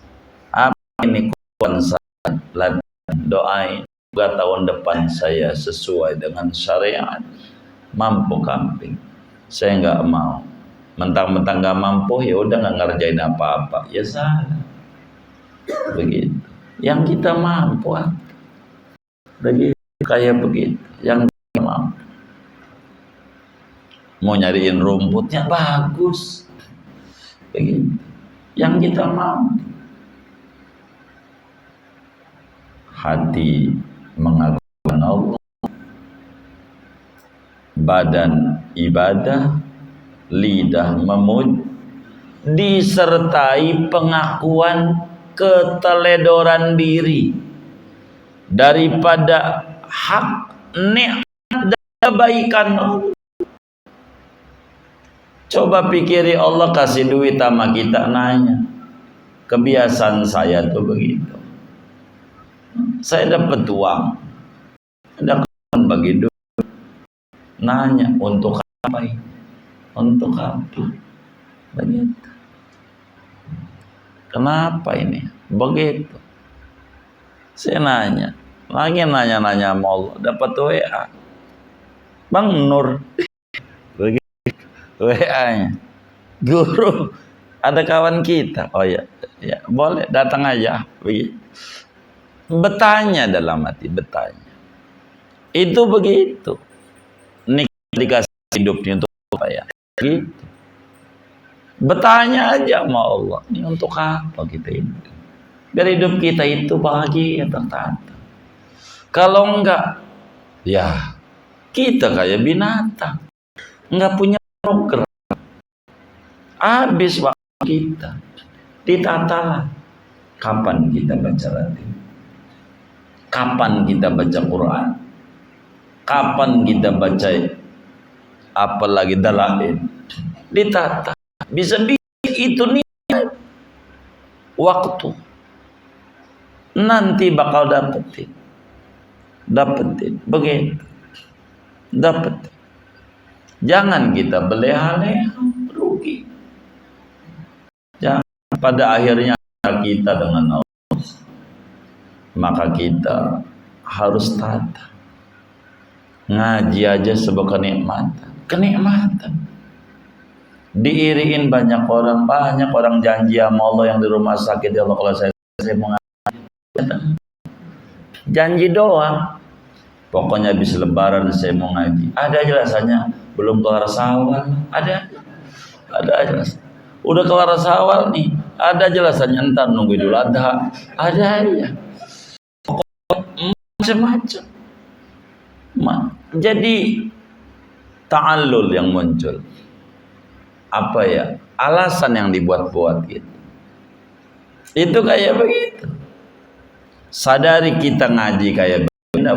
Apa ini kurban saya, latihan, doain, semoga tahun depan saya sesuai dengan syariat, mampu kambing, saya nggak mau. Mentang-mentang gak mampu, ya udah nggak ngerjain apa-apa, ya salah. Begitu. Yang kita mampu, begitu kayak begitu. Yang kita mampu, mau nyariin rumputnya bagus, begitu. Yang kita mampu, hati mengagungkan Allah, badan ibadah, lidah memuji, disertai pengakuan keteledoran diri daripada hak nikmat dan kebaikan Allah. Coba pikiri Allah kasih duit sama kita, nanya, kebiasaan saya tuh begitu, saya dapat uang, ada kawan bagi duit, nanya untuk apa ini? Untuk apa? Begitu. Kenapa ini? Begitu. Saya nanya, lagi nanya-nanya sama Allah, dapat WA, Bang Nur, begitu, WA-nya, guru, ada kawan kita, oh ya, ya boleh datang aja, begitu. Bertanya dalam hati, bertanya, itu begitu. Nik dikasih hidupnya untuk apa ya? Gitu. Bertanya aja sama Allah, ini untuk apa kita ini? Biar hidup kita itu bahagia tertata. Kalau enggak, ya kita kayak binatang, enggak punya program. Habis waktu kita, ditatalah. Kapan kita baca Latin? Kapan kita baca Quran? Kapan kita baca apalagi dalail? Ditata. Bisa-bisa itu nih waktu. Nanti bakal dapetin. Begitu. Dapetin. Jangan kita beleh-beleh rugi. Jangan pada akhirnya kita dengan Allah. Maka kita harus tata. Ngaji aja sebuah kenikmatan. Diiriin banyak orang janji sama Allah yang di rumah sakit, ya Allah kalau saya mau ngaji. Janji doang. Pokoknya habis lebaran saya mau ngaji. Ada aja rasanya belum kelar sawal. Ada aja rasanya. Udah kelar sawal nih. Ada aja rasanya entar nunggu Idul Adha. Ada aja. Pokoknya macam-macam. Jadi ta'allul yang muncul. Apa ya? Alasan yang dibuat-buat gitu. Itu kayak begitu. Sadari kita ngaji kayak begini,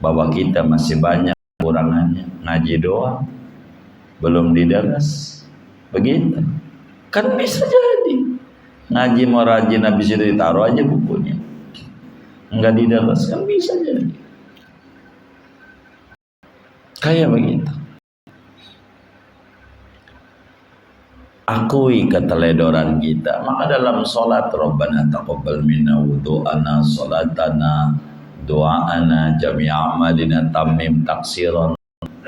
bahwa kita masih banyak kekurangannya. Ngaji doang belum dideras. Begitu. Kan bisa jadi. Ngaji mau rajin habis itu ditaruh aja bukunya. Enggak dideras, kan bisa jadi. Kayak begitu. Akui keteledoran kita. Maka dalam sholat, Rabbana taqabbal minna wudu'ana sholatana du'ana jami'a amalina tammim taksiran.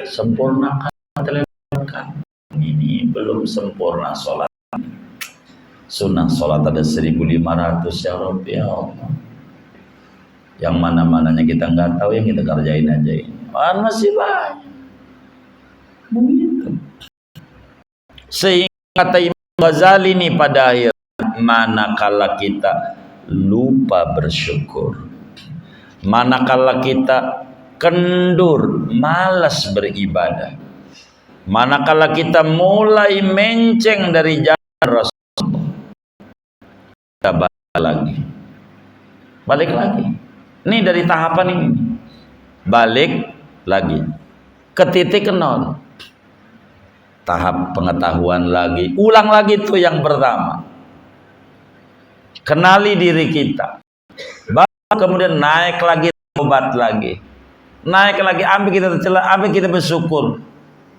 Sempurnakan keteledoran. Ini belum sempurna sholat. Sunnah sholat ada 1500 ya Rabbi, ya Allah. Yang mana-mananya kita nggak tahu, yang kita kerjain aja ini. Masih banyak. Begitu. Sehingga kata Imam Ghazali ini pada akhir, manakala kita lupa bersyukur, manakala kita kendur, malas beribadah, manakala kita mulai menceng dari jalan Rasulullah, kita balik lagi. Ini dari tahapan ini, balik lagi ke titik nol. Tahap pengetahuan lagi, ulang lagi tuh yang pertama. Kenali diri kita. Baru kemudian naik lagi, tobat lagi. Naik lagi, ambil kita tercela, ambil kita bersyukur.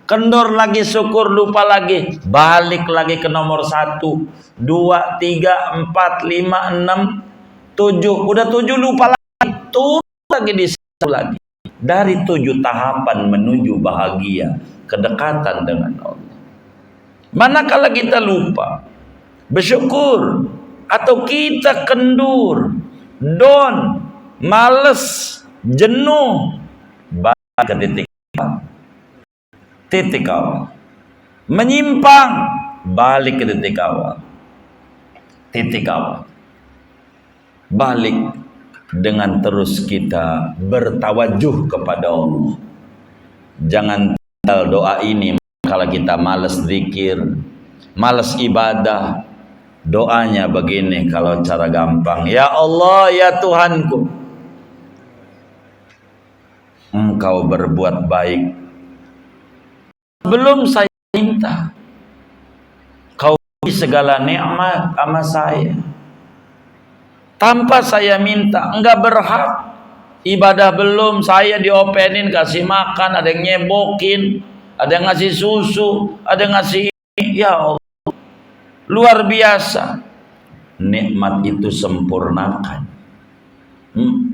Kendor lagi, syukur, lupa lagi. Balik lagi ke nomor 1, 2, 3, 4, 5, 6, 7. Udah 7 lupa lagi. Turun lagi di 1 lagi. Dari 7 tahapan menuju bahagia, kedekatan dengan Allah. Manakala kita lupa bersyukur atau kita kendur, down, males, jenuh, balik ke titik awal. Menyimpang, balik ke titik awal. Balik dengan terus kita bertawajuh kepada Allah. Jangan tinggal doa ini kalau kita malas zikir, malas ibadah. Doanya begini kalau cara gampang. Ya Allah, ya Tuhanku, Engkau berbuat baik. Belum saya minta. Kau beri segala nikmat sama saya. Tanpa saya minta, enggak berhak. Ibadah belum, saya diopenin, kasih makan, ada yang nyebokin, ada yang ngasih susu, ada yang ngasih ini. Ya Allah, luar biasa. Nikmat itu sempurnakan.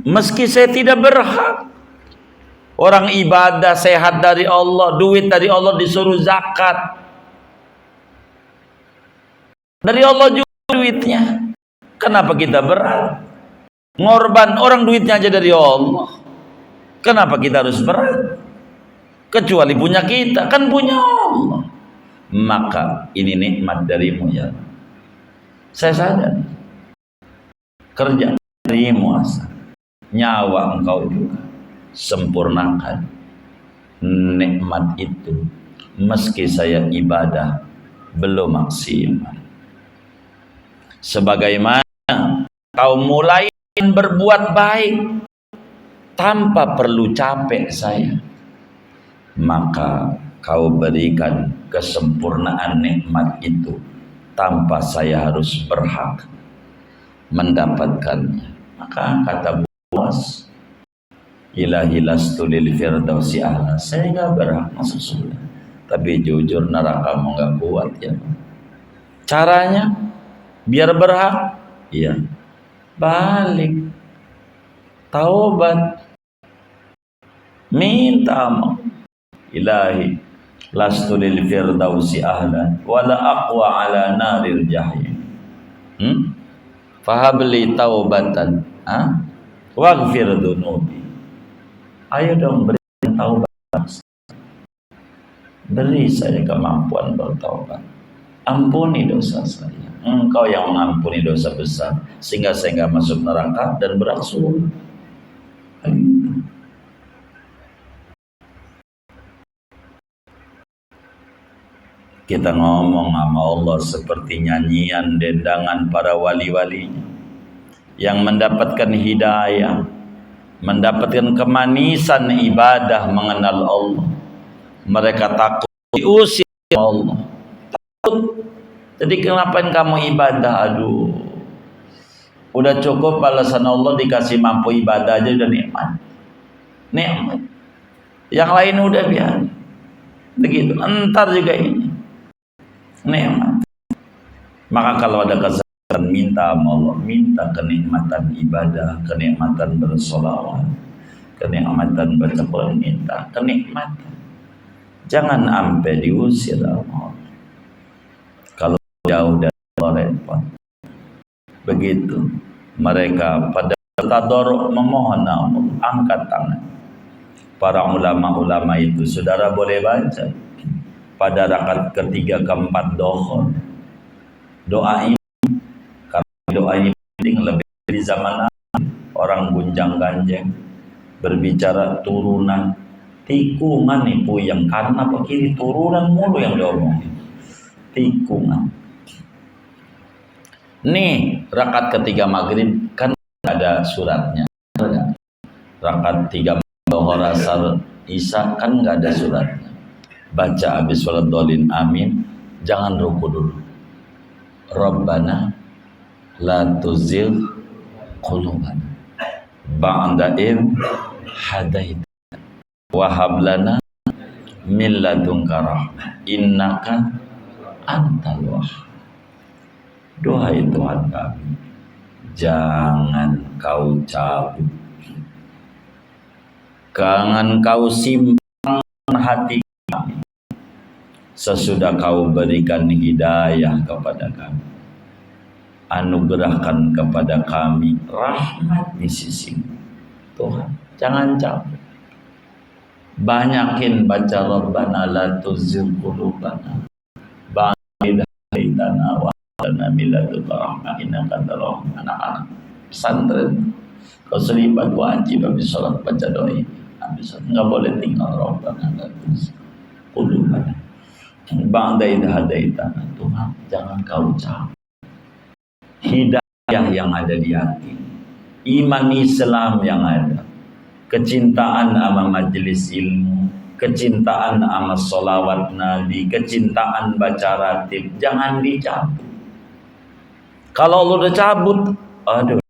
Meski saya tidak berhak. Orang ibadah, sehat dari Allah, duit dari Allah, disuruh zakat. Dari Allah juga duitnya. Kenapa kita berat? Ngorban, orang duitnya aja dari Allah. Kenapa kita harus berat? Kecuali punya kita, kan punya Allah. Maka ini nikmat darimu ya. Saya sadar. Kerja darimu asal. Nyawa engkau juga. Sempurnakan nikmat itu. Meski saya ibadah belum maksimal. Sebagaimana kau mulai berbuat baik tanpa perlu capek saya, maka kau berikan kesempurnaan nikmat itu tanpa saya harus berhak mendapatkannya. Maka kata Buas, ilahi lastu lil firdausi ahla, saya gak berhak masuk surga, tapi jujur neraka mau gak kuat ya. Caranya biar berhak, iya, balik, taubat, minta maaf. Ilahi lastu lil firdausi ahlan wala aqwa ala naril jahim. Fahabli taubatan, waghfir dunubi. Ayo dong beri taubat, beri saya kemampuan bertaubat, ampuni dosa saya. Engkau yang mengampuni dosa besar sehingga saya nggak masuk neraka dan berasur. Kita ngomong sama Allah seperti nyanyian dendangan para wali-walinya yang mendapatkan hidayah, mendapatkan kemanisan ibadah mengenal Allah. Mereka takut diusir Allah, takut. Jadi kenapa kamu ibadah? Aduh, udah cukup balasan Allah, dikasih mampu ibadah aja udah nikmat. Nikmat. Yang lain udah biar begitu. Entar juga ini nikmat. Maka kalau ada kesalahan, minta sama Allah, minta kenikmatan ibadah, kenikmatan bersolawat, kenikmatan baca Quran, minta kenikmatan. Jangan sampai diusir sama Allah. Kalau jauh dari Allah repot. Begitu mereka pada tadarruk memohon Allah, angkat tangan. Para ulama-ulama itu, saudara boleh baca pada rakaat ketiga keempat doa. Doa ini, karena doa ini penting, lebih di zaman orang gunjang-ganjeng berbicara turunan, tikungan ibu yang karena apa kiri turunan mulu yang diomongin, tikungan. Nih rakaat ketiga maghrib kan ada suratnya, rakaat tiga Dohor asar isya kan nggak ada suratnya. Baca habis sholat dolin amin, jangan ruku dulu. Rabbana la tuzigh qulubana ba'da idh hadaitana wa hab lana min ladunka rahmah innaka antal wahhab. Doa Tuhan kami, jangan kau cabut, jangan kau simpan hati kami sesudah kau berikan hidayah kepada kami, anugerahkan kepada kami rahmat di sisi Tuhan. Jangan cabut, banyakin baca Rabbana la tuzigh qulubana ba'da idh hadaitana wa hab lana min ladunka rahmah innaka antal wahhab. Anak-anak pesantren kau selipat wajib habis sholat baca doa ini. Habis nggak boleh tinggal Rabbana la tuzigh qulubana ba'da idh hadaitana. Tuhan, jangan kau cabut hidayah yang ada di hati, iman Islam yang ada, kecintaan sama majelis ilmu, kecintaan sama sholawat Nabi, kecintaan baca ratib, jangan dicabut. Kalau lu udah cabut, aduh,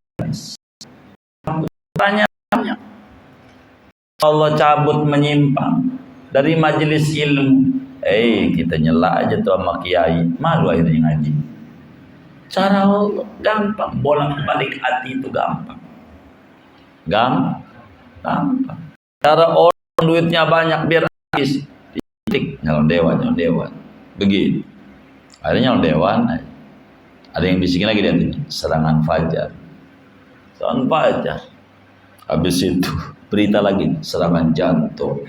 tanya. Allah cabut menyimpang dari majelis ilmu, kita nyela aja tuh sama kiai, malu akhirnya ngaji. Cara Allah gampang, bolak-balik hati itu gampang. Gampang. Cara orang duitnya banyak biar habis, titik nyalon dewan. Begitu. Akhirnya nyalon dewan. Ada yang bisikin lagi dia ini, serangan fajar. Habis itu berita lagi, serangan jantung.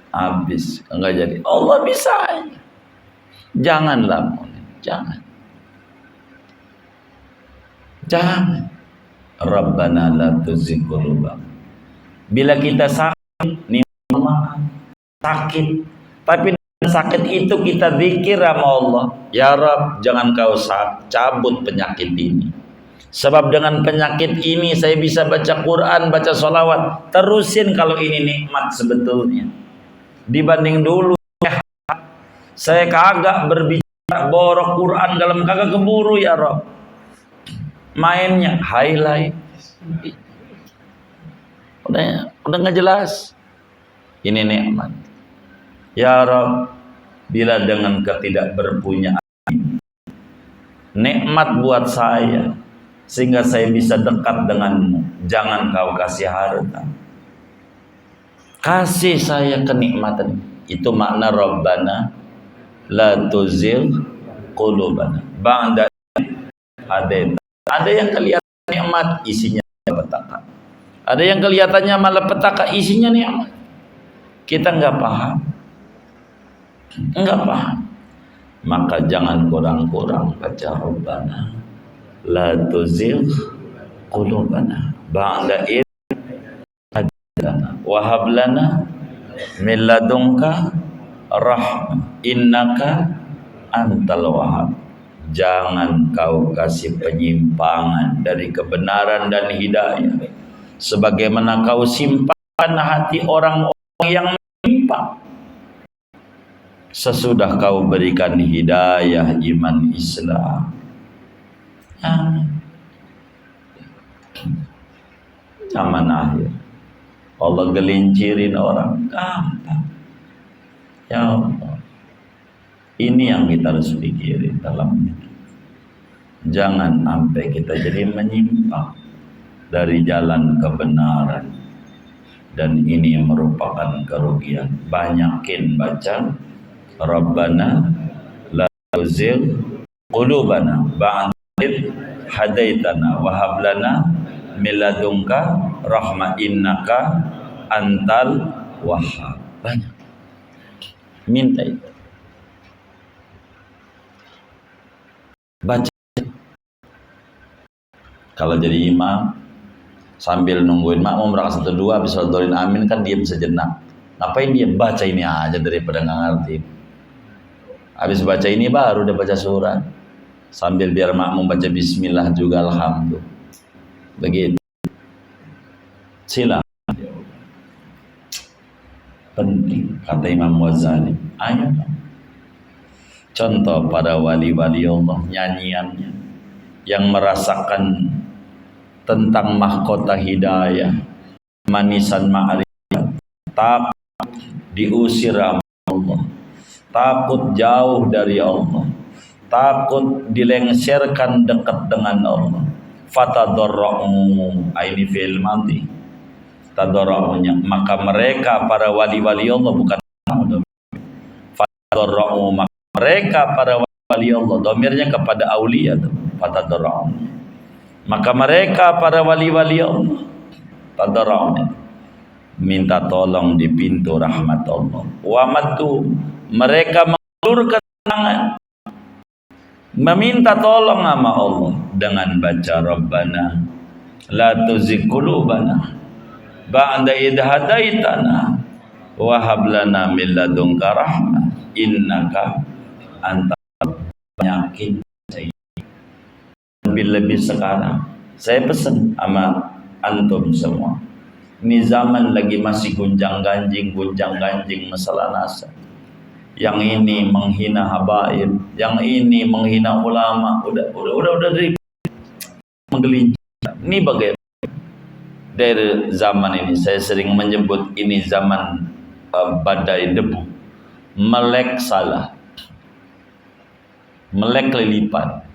Habis enggak jadi. Allah bisa. Janganlah, jangan. Rabbana la tuzigh qulubana. Bila kita sakit, nih sakit, tapi sakit itu kita zikir sama Allah, ya Rabb, jangan kau cabut penyakit ini. Sebab dengan penyakit ini saya bisa baca Quran, baca sholawat. Terusin kalau ini nikmat sebetulnya. Dibanding dulu saya kagak berbicara borok Quran dalam kagak keburu ya Rabb. Mainnya highlight. Udah nggak jelas. Ini nikmat. Ya Rabb, bila dengan ketidakberpunyaan nikmat buat saya sehingga saya bisa dekat denganmu, jangan kau kasih harta. Kasih saya kenikmatan. Itu makna Rabbana la tuzigh qulubana ba'da hadaytana. Ada yang kelihatan nikmat, isinya petaka. Ada yang kelihatannya malapetaka, isinya nikmat. Kita nggak paham. Enggak paham, maka jangan kurang-kurang baca Rabbana la tuzigh qulubana ba'da idh hadaytana wa hab lana min ladunka rahmah innaka antal wahhab. Jangan kau kasih penyimpangan dari kebenaran dan hidayah sebagaimana kau simpan hati orang-orang yang menyimpang sesudah kau berikan hidayah iman Islam. Zaman akhir Allah gelincirin orang gampang. Ya Allah, ini yang kita harus pikirin dalamnya. Jangan sampai kita jadi menyimpang dari jalan kebenaran, dan ini merupakan kerugian. Banyakin baca Rabbana la tuzigh qulubana ba'da idh hadaytana wa hab lana min ladunka rahmah innaka antal wahhab. Banyak minta itu, baca. Kalau jadi imam sambil nungguin makmum rakaat 1 2 habis dorin amin kan diam sejenak. Ngapain dia baca ini aja daripada nggak ngerti. Habis baca ini baru udah baca surat. Sambil biar makmum baca bismillah juga alhamdulillah. Begitu. Silakan. Penting kata Imam Ghazali. Ayo. Contoh pada wali-wali Allah nyanyiannya yang merasakan tentang mahkota hidayah, manisan ma'rifat, takut diusir sama Allah, takut jauh dari Allah, takut dilengserkan dekat dengan Allah. Fatadarra'u, ini fi'il madhi. Tadarra'unya, maka mereka para wali-wali Allah, bukan fatadarra'u, maka mereka para wali Allah, dhamirnya kepada aulia. Fatadarra'u, maka mereka para wali-wali Allah tadarra'u, minta tolong di pintu rahmat Allah. Wa matu, mereka mengulurkan tangan meminta tolong sama Allah dengan baca Rabbana la tuzigh qulubana ba'da idh hadaytana wa hab lana min ladunka rahmah innaka antal wahhab. Lebih-lebih sekarang saya pesan sama antum semua, ini zaman lagi masih gunjang-ganjing masalah nasab. Yang ini menghina habaib, yang ini menghina ulama, udah dari menggelincir. Ini bagaimana? Dari zaman ini saya sering menyebut ini zaman badai debu, melek salah, melek lilipan.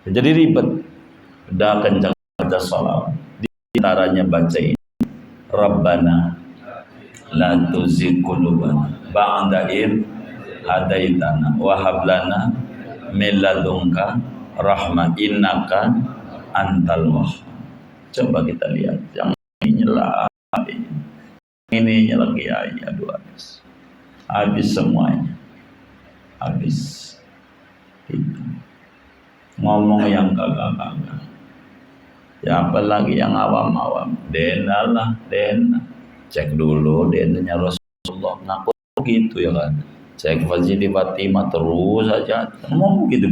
Jadi ribet. Udah kencang baca sholawat, di antaranya baca ini Rabbana la tuzigh qulubana ba'da idh hadaytana wa hab lana min ladunka rahmah innaka antal wahhab. Coba kita lihat yang ini nyela, ini nyela kiai, aduh habis semuanya, habis itu. Ngomong yang kagak-kagak. Ya apalagi yang awam-awam. Dena lah, dena. Cek dulu denanya Rasulullah. Ngaku gitu ya kan. Syekh Fazili Fatimah terus saja ngomong begitu.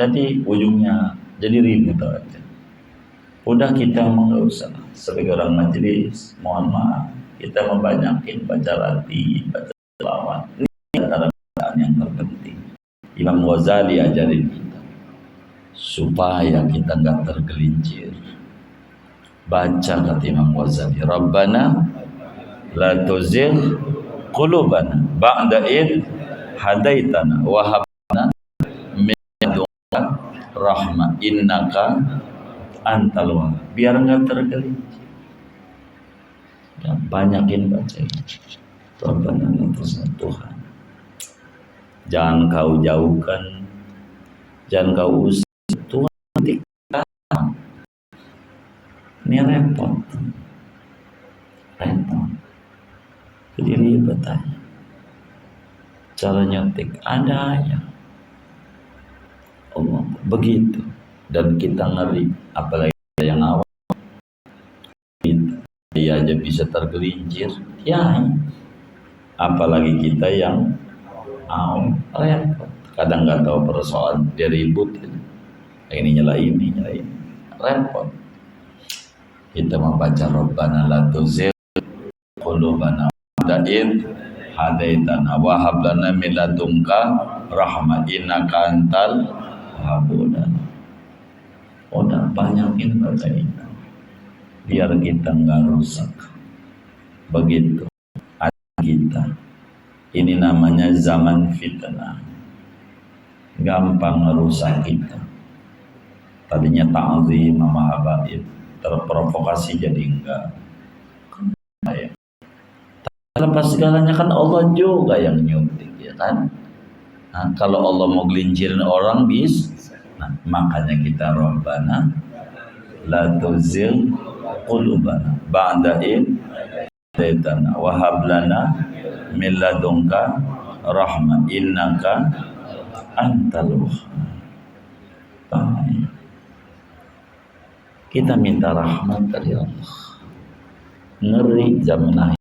Jadi ujungnya jadi ribut aja. Udah kita nggak usah sebagai orang majelis, mohon maaf kita membanyakin baca rati, baca selawat. Ini antara keadaan yang terpenting. Imam Ghazali ajarin kita supaya kita nggak tergelincir. Baca kata Imam Ghazali, Rabbana la tuzigh qulubana ba'da id hadaitana wa hab lana min ladunka rahmah innaka antal wahhab. Biar enggak tergelincir. Dan banyakin baca Rabbana la tuzigh Tuhan. Jangan kau jauhkan, jangan kau usir Tuhan nanti. Ini repot. Jadi ribet aja. Cara nyetik ada ya. Allah begitu. Dan kita ngeri, apalagi yang awam. Dia aja bisa tergelincir, ya. Apalagi kita yang awam, repot. Kadang nggak tahu persoalan, dia ribut. Ini nyala ini, repot. Kita membaca Rabbana la tuzigh qulubana ba'da hadaitana wa hab lana min ladunka rahmah innaka antal wahhab. Udah banyakin baca itu biar kita nggak rusak. Begitu kita ini namanya zaman fitnah, gampang merusak kita. Tadinya ta'zim sama habaib terprovokasi jadi enggak. Lepas segalanya kan Allah juga yang nyuntik, ya kan? Nah, kalau Allah mau gelincirin orang bisa. Nah, makanya kita Rabbana la tuzigh qulubana ba'da id hadaitana wa hab lana min ladunka rahmah innaka antal wahhab. Kita minta rahmat dari Allah. Ngeri zaman akhir.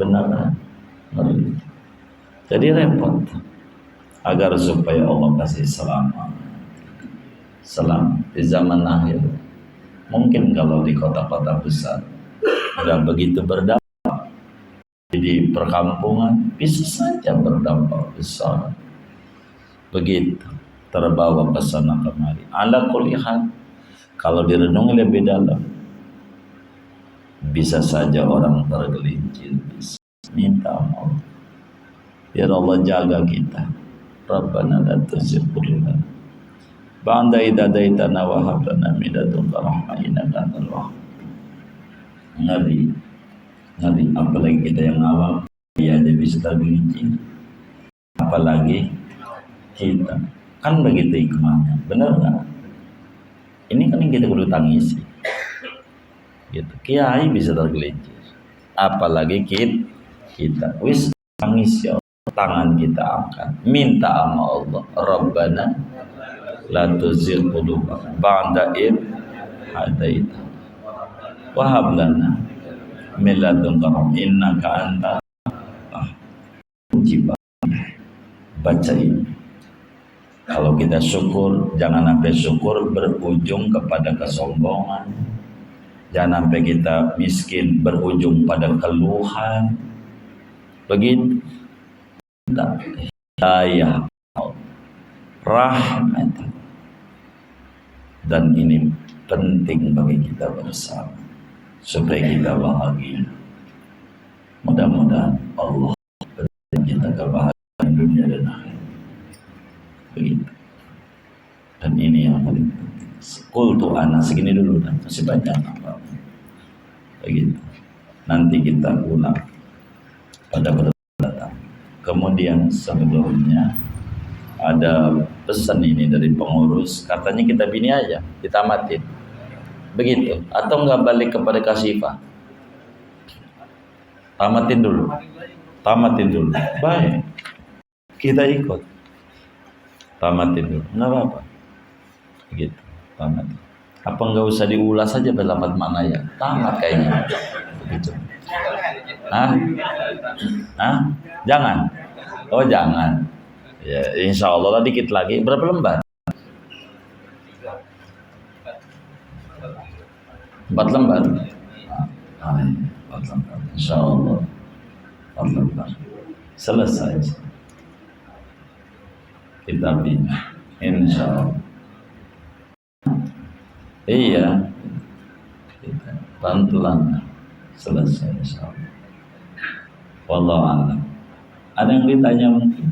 Benar, ngeri. Jadi repot. Agar supaya Allah kasih selamat di zaman akhir. Mungkin kalau di kota-kota besar udah begitu berdampak, di perkampungan bisa saja berdampak besar. Begitu terbawa ke sana kemari. Ala kulli hal, kalau direnungi lebih dalam, bisa saja orang tergelincir. Minta Allah biar Allah jaga kita. Rabbana la tuzigh qulubana ba'da idh hadaitana wa hab lana min ladunka rahmah innaka antal wahhab. Ngeri apalagi kita yang awam ya aja bisa tergelincir, apalagi kita. Kan begitu hikmahnya, benar nggak? Ini kan yang kita kudu tangisi. Gitu. Kiai bisa tergelincir, apalagi kita. Wis tangis ya, tangan kita angkat, minta sama Allah, Rabbana la tuzigh qulubana ba'da id hadaitana wa hab lana min ladunka rahmah innaka antal wahhab. Baca ini. Kalau kita syukur, jangan sampai syukur berujung kepada kesombongan. Jangan sampai kita miskin berujung pada keluhan. Begitu. Hidayah, rahmat. Dan ini penting bagi kita bersama supaya kita bahagia. Mudah-mudahan Allah berikan kita kebahagiaan dunia dan akhirat. Begitu. Dan ini yang paling penting. Qultu ana, segini dulu dan masih banyak apa. Begitu. Nanti kita ulang pada datang. Kemudian sebelumnya ada pesan ini dari pengurus, katanya kita bini aja ditamatin. Begitu. Atau enggak balik kepada Kasifah? Tamatin dulu. Baik. Kita ikut. Tamatin dulu, nggak apa-apa. Gitu, tamat. Apa nggak usah diulas saja berlamat mana ya? Tamat kayaknya. Begitu. Hah? Jangan. Oh jangan. Ya, insya Allah dikit lagi. Berapa lembar? 4 lembar. Ah, 4 lembar. Insya Allah 4 lembar. Selesai kitab ini. Insya Allah. Iya. Pelan-pelan selesai insya Allah. Wallahu a'lam. Ada yang ditanya mungkin?